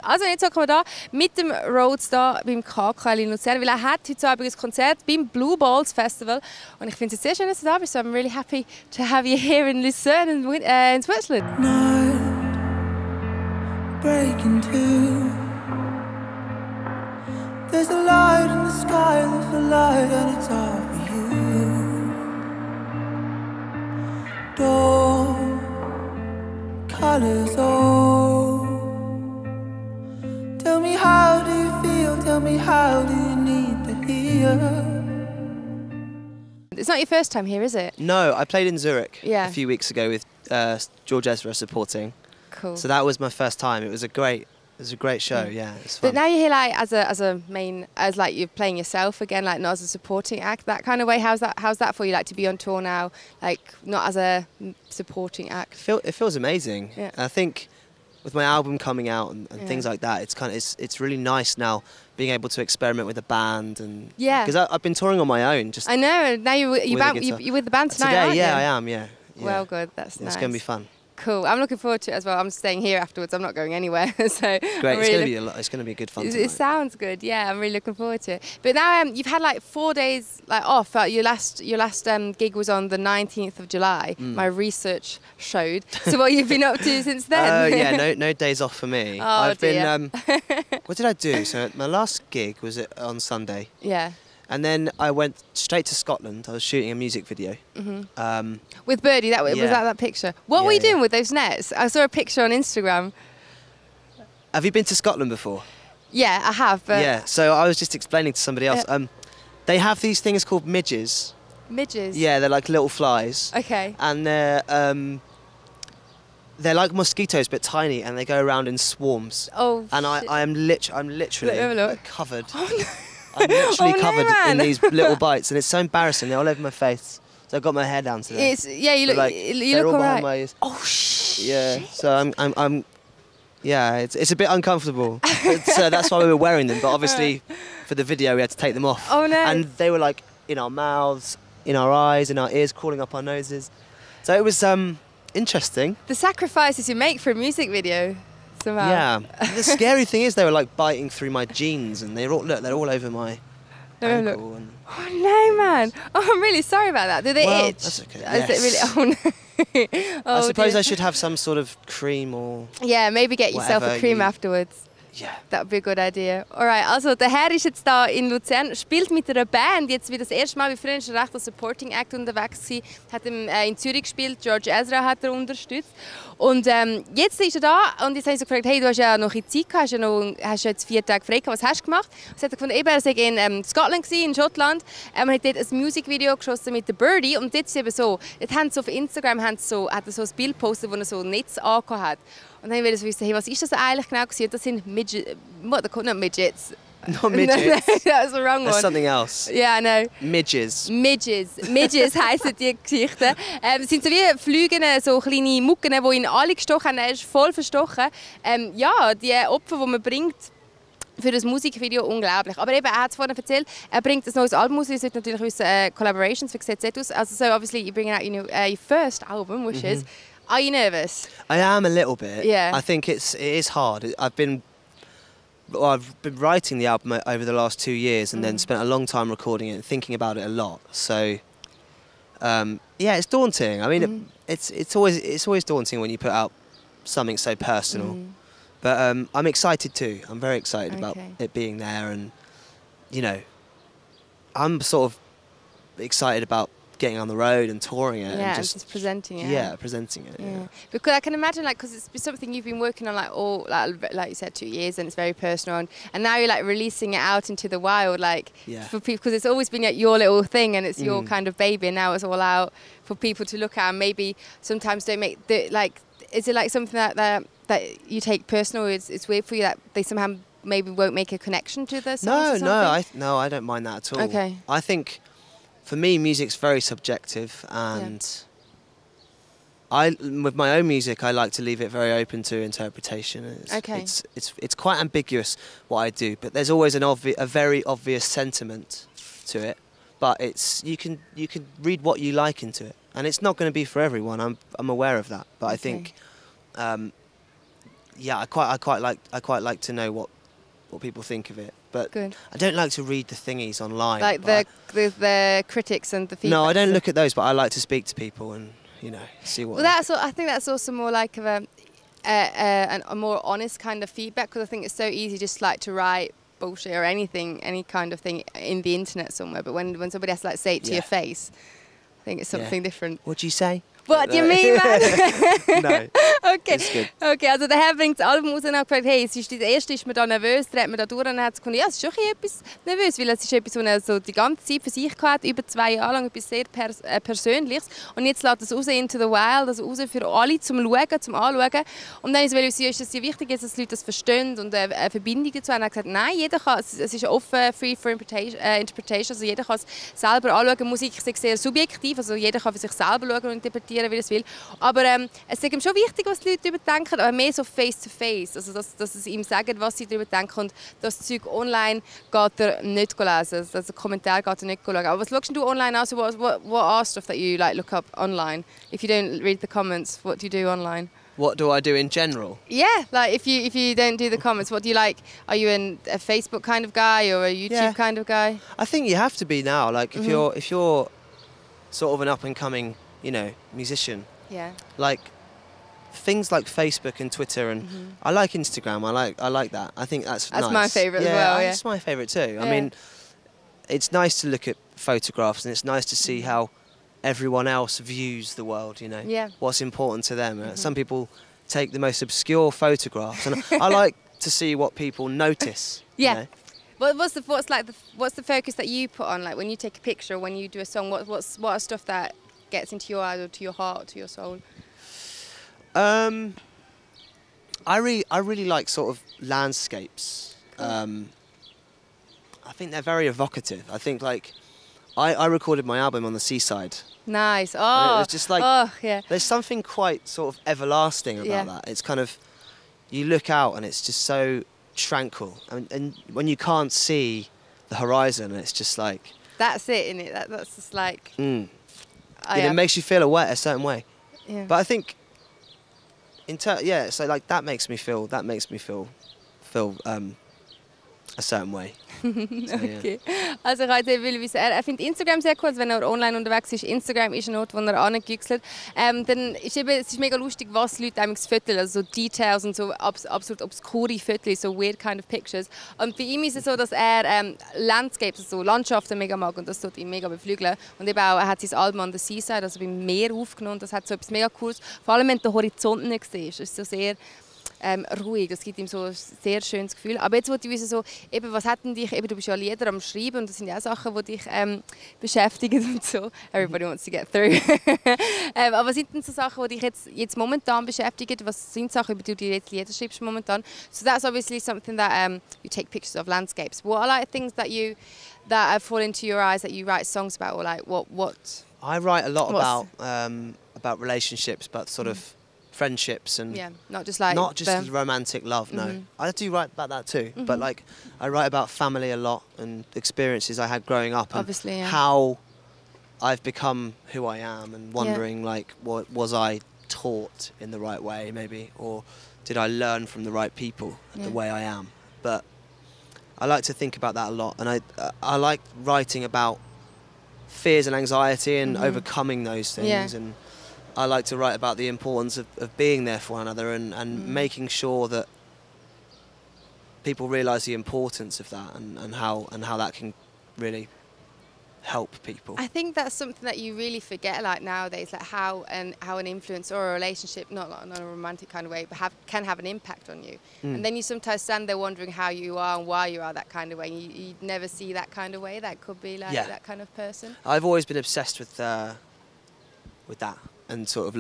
Also jetzt hocken wir da mit dem Rhodes da beim KK in Luzern, weil er hat heute Abend ein Konzert beim Blue Balls Festival und ich finde es sehr schön, dass du da bist. So I'm really happy to have you here in Lucerne in Switzerland. Night breaking two. There's a light in the sky, there's a light and it's all for you. Door colors old. Tell me how do you feel, tell me how do you need to hear. It's not your first time here, is it? No, I played in Zurich Yeah. a few weeks ago with joiz supporting. Cool. So that was my first time. It was a great show. Yeah, it was fun. But now you're here like as like you're playing yourself again, like not as a supporting act, that kind of way. How's that for you? Like to be on tour now, like not as a supporting act. It feels amazing. Yeah. I think with my album coming out and things like that, it's really nice now being able to experiment with a band and because I've been touring on my own. Just I know. Now you're with the band tonight. Today, aren't you? I am. Yeah. Well, good. That's nice. It's going to be fun. Cool. I'm looking forward to it as well. I'm staying here afterwards. I'm not going anywhere. So Great. It's going to be a good fun. It sounds good. Yeah, I'm really looking forward to it. But now you've had like 4 days like off. Your last gig was on the 19th of July. My research showed. So what you've been up to since then? Oh yeah, no days off for me. Oh, I've dear. been. What did I do? So my last gig was on Sunday. Yeah. And then I went straight to Scotland. I was shooting a music video. With Birdie, was that picture? What were you doing with those nets? I saw a picture on Instagram. Have you been to Scotland before? Yeah, I have. But Yeah, so I was just explaining to somebody else. They have these things called midges. Midges? Yeah, they're like little flies. Okay. And they're like mosquitoes but tiny, and they go around in swarms. Oh, and I'm literally look. covered. Oh, no. I'm literally Oh, no, covered man. in these little bites, and it's so embarrassing. They're all over my face. So I got my hair down today. You look, like, you they're look all behind alright. my ears. Oh shit. Yeah. So I'm yeah, it's a bit uncomfortable. So that's why we were wearing them. But obviously, for the video, we had to take them off. Oh no. And they were like in our mouths, in our eyes, in our ears, crawling up our noses. So it was interesting. The sacrifices you make for a music video, somehow. Yeah. The scary thing is they were like biting through my jeans, and they're all over my ankle. And Oh no, man. Oh, I'm really sorry about that. Do they itch? That's okay. Is Yes. it really? Oh no. Oh, I suppose dear. I should have some sort of cream or Yeah, maybe get yourself a whatever cream you- afterwards. yeah. That would be a good idea. Alright, also der Herr ist jetzt da in Luzern, spielt mit einer Band, jetzt wie das erste Mal, wie früher schon recht als Supporting Act unterwegs gewesen, hat in Zürich gespielt, George Ezra hat er unterstützt und jetzt ist er da und jetzt habe ich so gefragt, hey, du hast ja noch ein Zeit gehabt, hast jetzt 4 Tage frei gehabt, was hast du gemacht? Und sie hat gefunden, eben, er sei in Scotland gewesen, in Schottland, er hat dort ein Musikvideo geschossen mit der Birdie und jetzt ist es eben so, dort haben sie auf Instagram hat er so ein Bild gepostet, wo er so ein Netz angehabt hat. Und dann wollte ich wissen, hey, was ist das eigentlich genau gewesen? Das sind Midgets. Not midgets. Not midgets. That was the wrong That's one. something else. Yeah, I know. Midges. Midges heissen die Geschichten. Es sind so wie fliegende, so kleine Mucken, die ihn alle gestochen haben. Er ist voll verstochen. Ja, die Opfer, die man bringt für das Musikvideo, unglaublich. Aber eben, er hat es vorhin erzählt, er bringt ein neues Album aus. Ihr solltet natürlich wissen, Collaborations, wie sieht es aus? Also so obviously you're bringing out your first album, which is... Are you nervous? I am a little bit. Yeah. I think it is hard. I've been writing the album over the last 2 years, and then spent a long time recording it and thinking about it a lot. So, yeah, it's daunting. I mean, it's always daunting when you put out something so personal. But I'm excited too. I'm very excited about it being there, and you know, I'm sort of excited about getting on the road and touring it. Yeah, and just presenting it. Yeah, presenting it. Yeah. Because I can imagine, like, because it's something you've been working on, like you said, 2 years, and it's very personal, and now you're like releasing it out into the wild, like for people, because it's always been like, your little thing, and it's your kind of baby, and now it's all out for people to look at, and maybe sometimes don't make the like. Is it like something that you take personal? It's weird for you that they somehow maybe won't make a connection to the songs? No, I don't mind that at all. Okay. I think, for me, music's very subjective, and with my own music, I like to leave it very open to interpretation. It's quite ambiguous what I do, but there's always a very obvious sentiment to it. But you can read what you like into it, and it's not going to be for everyone. I'm aware of that, but I think yeah, I quite like to know what people think of it. But Good. I don't like to read the thingies online. Like the critics and the feedback. No, I don't look at those, but I like to speak to people and see what. Well, I think that's also more like of a more honest kind of feedback, because I think it's so easy just like to write bullshit or anything, any kind of thing in the internet somewhere. But when somebody has to like say it to your face, I think it's something different. What do you say? What do you mean, man? No. Okay. Ist gut. Okay, also der Herr bringt das Album raus und hat gefragt, hey, es ist das erste, ist man da nervös, dreht man da durch, und dann hat es gefunden, ja, es ist schon etwas nervös, weil es ist etwas, was er so die ganze Zeit für sich hatte, über 2 Jahre lang, etwas sehr Persönliches, und jetzt lässt es raus into the wild, also raus für alle zum Schauen, zum Anschauen, und dann ist es dir wichtig, dass die Leute das verstehen und eine Verbindung dazu haben. Er hat gesagt, nein, jeder kann, es ist offen, free for interpretation, also jeder kann es selber anschauen. Musik ist sehr subjektiv, also jeder kann für sich selber schauen und interpretieren, wie er es will. Aber es ist ihm schon wichtig, was die Leute darüber denken, aber mehr so face-to-face. Also dass sie ihm sagen, was sie darüber denken. Und das Zeug online geht er nicht lesen. Also Kommentar geht er nicht schauen. Aber was schaust du online an? So what are stuff that you like look up online? If you don't read the comments, what do you do online? What do I do in general? Yeah, like if you don't do the comments, what do you like? Are you a Facebook kind of guy or a YouTube kind of guy? I think you have to be now. Like if you're sort of an up and coming, musician. Yeah. Like things like Facebook and Twitter, and I like Instagram. I like that. I think that's nice. My favourite as well. Yeah, it's my favourite too. I mean, it's nice to look at photographs, and it's nice to see how everyone else views the world. What's important to them. Some people take the most obscure photographs, and I like to see what people notice. Yeah. What's the focus that you put on? Like when you take a picture, or when you do a song, what are stuff that gets into your eyes or to your heart or to your soul? I really like sort of landscapes. I think they're very evocative. I think like I recorded my album on the seaside. Nice. Oh, and it was just like yeah. There's something quite sort of everlasting about that. It's kind of, you look out and it's just so tranquil, and when you can't see the horizon, it's just like, that's it, isn't it? That's just like. It makes you feel a certain way. Yeah. But I think, so like that makes me feel a certain way. Okay. Also ich wollte wissen, er findet Instagram sehr cool, also wenn er online unterwegs ist. Instagram ist ein Ort, wo er angegüchselt. Dann ist es ist mega lustig, was Leute eigentlich fotografieren, also so Details und so absolut obskure Fotos, so weird kind of pictures. Und bei ihm ist es so, dass er Landscapes, also Landschaften mega mag, und das tut ihm mega beflügeln. Und eben auch, er hat sein Album an der Seaside, also beim Meer aufgenommen. Das hat so etwas mega Cooles. Vor allem wenn du den Horizont nicht siehst, ist so sehr ruhig, das gibt ihm so ein sehr schönes Gefühl. Aber jetzt wollte ich wissen, so, eben, was hat denn dich, eben, du bist ja Lieder am Schreiben, und das sind ja auch Sachen, die dich beschäftigen und so. Everybody wants to get through. Aber was sind denn so Sachen, die dich jetzt momentan beschäftigen? Was sind Sachen, über die du jetzt Lieder schreibst momentan? So that's obviously something that you take pictures of landscapes. What are like things that fall into your eyes that you write songs about, or like what? I write a lot about relationships, but sort of friendships, and not just romantic love. No, I do write about that too, but like I write about family a lot and experiences I had growing up, and obviously, how I've become who I am, and wondering like, what was I taught in the right way maybe, or did I learn from the right people the way I am? But I like to think about that a lot, and I like writing about fears and anxiety and overcoming those things, and I like to write about the importance of being there for one another, and making sure that people realise the importance of that, and how that can really help people. I think that's something that you really forget like nowadays, like how an influence or a relationship, not in a romantic kind of way, but can have an impact on you. And then you sometimes stand there wondering how you are and why you are that kind of way. You never see that kind of way. That could be like that kind of person. I've always been obsessed with that, and sort of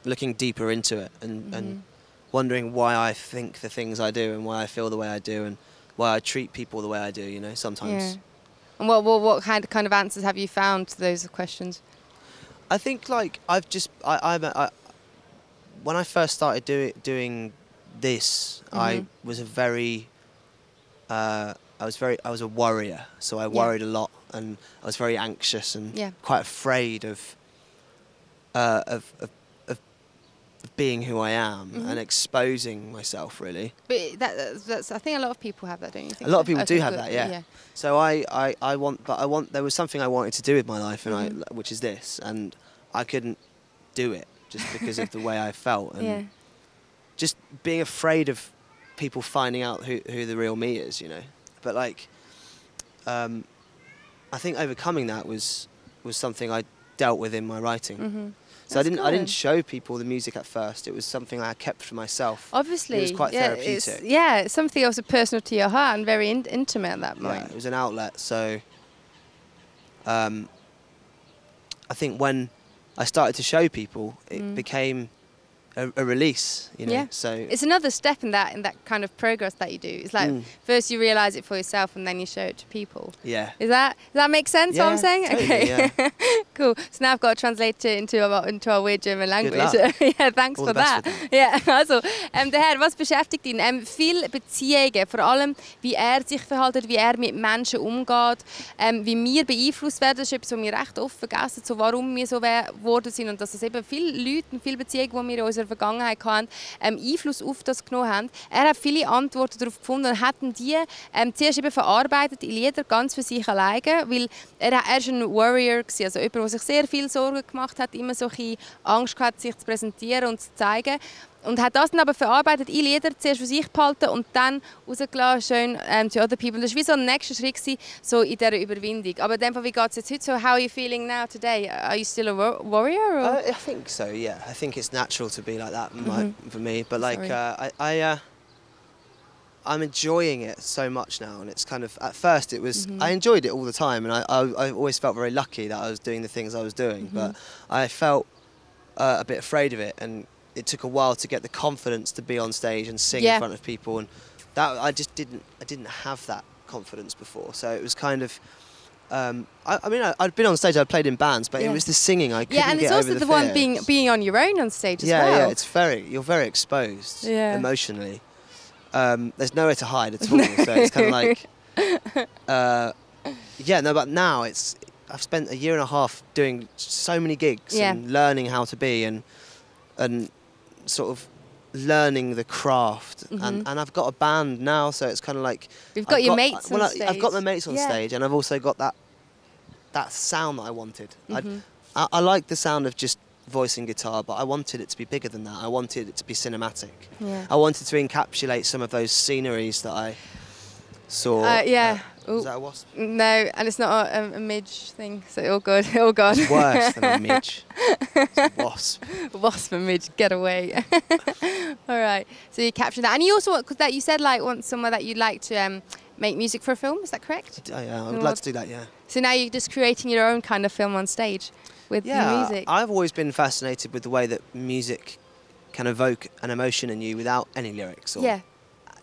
looking deeper into it, and wondering why I think the things I do, and why I feel the way I do, and why I treat people the way I do, sometimes. Yeah. And what kind of answers have you found to those questions? I think like when I first started doing this, I was I was a worrier, so I worried a lot, and I was very anxious and quite afraid of being who I am and exposing myself, really. But that's I think a lot of people have that, don't you think? A lot of people Okay, do have good. that, yeah. So there was something I wanted to do with my life, and which is this, and I couldn't do it just because of the way I felt, and just being afraid of people finding out who the real me is, you know. But like, I think overcoming that was something I dealt with in my writing. So I didn't show people the music at first. It was something I kept for myself. Obviously, it was quite therapeutic. It's something also personal to your heart and very intimate at that point. Yeah, it was an outlet. So I think when I started to show people, it became a release, you know. Yeah. So it's another step in that kind of progress that you do. It's like first you realise it for yourself and then you show it to people. Yeah. Does that make sense? Yeah, what I'm saying? Totally, okay. Yeah. Cool. So now I've got to translate it into our weird German language. Good Thanks All for the that. best Ja, also der Herr, was beschäftigt ihn? Viel Beziehungen, vor allem wie er sich verhält, wie er mit Menschen umgeht, wie wir beeinflusst werden. Das ist etwas, was wir recht oft vergessen, so warum wir so geworden sind und dass es eben viele Leute und viele Beziehungen, die wir in unserer Vergangenheit hatten, Einfluss auf das genommen haben. Er hat viele Antworten darauf gefunden und hat die zuerst eben verarbeitet in Lieder, ganz für sich alleine, weil er ist ein Warrior gewesen, also jemand, der sich sehr viel Sorgen gemacht hat, immer so ein Angst gehabt, sich zu präsentieren und zu zeigen. Und hat das dann aber verarbeitet in Lieder, zuerst für sich behalten und dann rausgelassen, schön to other people. Das war wie so ein nächster Schritt gewesen, so in dieser Überwindung. Aber in dem Fall, wie geht es jetzt heute so? How are you feeling now today? Are you still a warrior? Or? I think so, yeah. I think it's natural to be like that for me. But like, I'm enjoying it so much now, and it's kind of, at first it was, I enjoyed it all the time, and I always felt very lucky that I was doing the things I was doing, but I felt a bit afraid of it, and it took a while to get the confidence to be on stage and sing in front of people, and that I didn't have that confidence before. So it was kind of, I mean, I'd been on stage, I'd played in bands, but it was the singing I couldn't get over the fear. Yeah, and it's also the one being on your own on stage as well. Yeah, it's you're very exposed emotionally. There's nowhere to hide at all, so it's kind of like, but now I've spent a year and a half doing so many gigs and learning how to be and sort of learning the craft, and I've got a band now, so it's kind of like you've got your mates on stage. I've got my mates on stage, and I've also got that sound that I wanted. I like the sound of just voice and guitar, but I wanted it to be bigger than that. I wanted it to be cinematic. I wanted to encapsulate some of those sceneries that I saw. Is that a wasp? No, and it's not a midge thing, so all good. Oh God. It's worse than a midge. It's a wasp. Wasp and midge, get away. All right, so you captured that, and you also, because that you said like want somewhere that you'd like to make music for a film. Is that correct? Yeah, I would like to do that. Yeah. So now you're just creating your own kind of film on stage with the music. I've always been fascinated with the way that music can evoke an emotion in you without any lyrics. Or,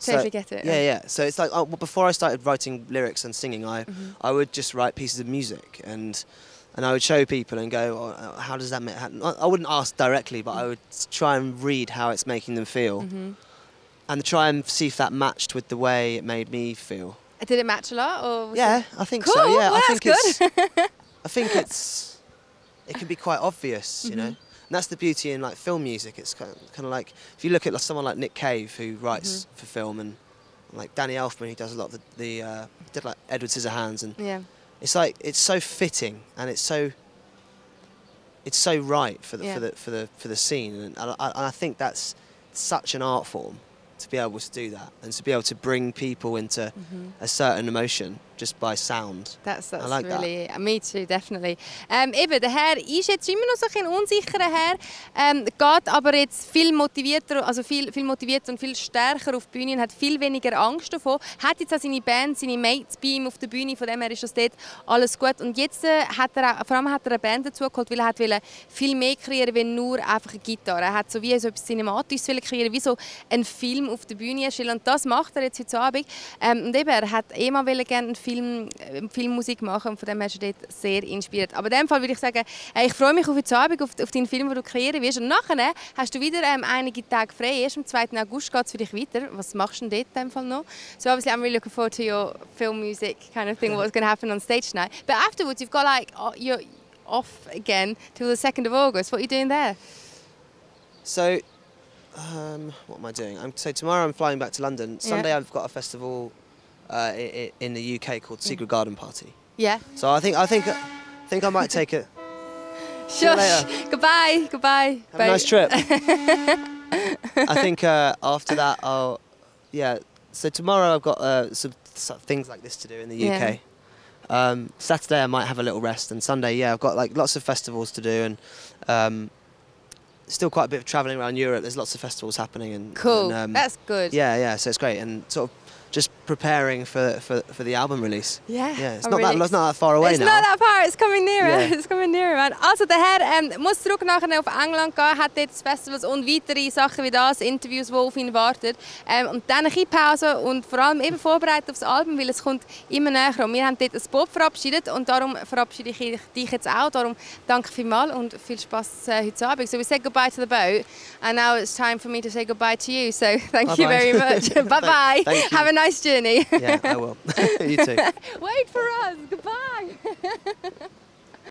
totally get it. Yeah. So it's like before I started writing lyrics and singing, I would just write pieces of music and I would show people and go, oh, how does that make? I wouldn't ask directly, but I would try and read how it's making them feel, and try and see if that matched with the way it made me feel. Did it match a lot? Or I think cool, so. Yeah, well, I think it can be quite obvious, you know. And that's the beauty in like film music. It's kind of like if you look at someone like Nick Cave who writes for film, and like Danny Elfman, he does a lot of the did like Edward Scissorhands, and it's like it's so fitting and it's so right for the scene, and I think that's such an art form to be able to do that and to be able to bring people into a certain emotion just by sound. That's like really that. Me too, definitely. Eben, der Herr ist jetzt immer noch so ein unsicherer Herr, geht aber jetzt viel motivierter, also viel motivierter und viel stärker auf die Bühne und hat viel weniger Angst davor. Hat jetzt auch seine Band, seine Mates bei ihm auf der Bühne, von dem her ist das dort alles gut. Und jetzt hat er eine Band dazu geholt, weil er wollte viel mehr kreieren, wie nur einfach eine Gitarre. Er hat so wie so etwas Cinematisches kreieren, wie so einen Film auf der Bühne erstellen. Und das macht er jetzt heute Abend. Und eben, er hat mal gerne einen Filmmusik machen, und von dem her ist er dort sehr inspiriert. Aber in dem Fall würde ich sagen, ich freue mich auf heute Abend, auf deinen Film, den du kreieren wirst. Und nachher hast du wieder einige Tage frei. Erst am 2. August geht es für dich weiter. Was machst du denn dort in dem Fall noch? So obviously I'm really looking forward to your film music kind of thing, what's going to happen on stage tonight. But afterwards you've got like, you're off again till the 2nd of August. What are you doing there? So, what am I doing? So tomorrow I'm flying back to London. Sunday I've got a festival in the UK called Secret Garden Party. Yeah. So I think I might take it. Shush. Goodbye. Goodbye. Have a nice trip. I think after that so tomorrow I've got some things like this to do in the UK. Saturday I might have a little rest, and Sunday I've got like lots of festivals to do, and still quite a bit of travelling around Europe. There's lots of festivals happening, and cool. And, that's good. Yeah. So it's great, and sort of just preparing for the album release. Yeah. It's not that far away now. It's not that far. It's coming nearer. It's coming nearer, man. Also der Herr muss zurück nachher auf England gehen, hat dort Festivals und weitere Sachen wie das, Interviews, die auf ihn warten. Und dann eine Pause und vor allem eben vorbereitet aufs Album, weil es kommt immer näher. Und wir haben dort ein Bob verabschiedet und darum verabschiede ich dich jetzt auch. Darum danke vielmals und viel Spaß heute Abend. So we said goodbye to the boat, and now it's time for me to say goodbye to you. So thank you very much. Bye bye. Have a nice journey. Yeah, I will. You too. Wait for us. Goodbye.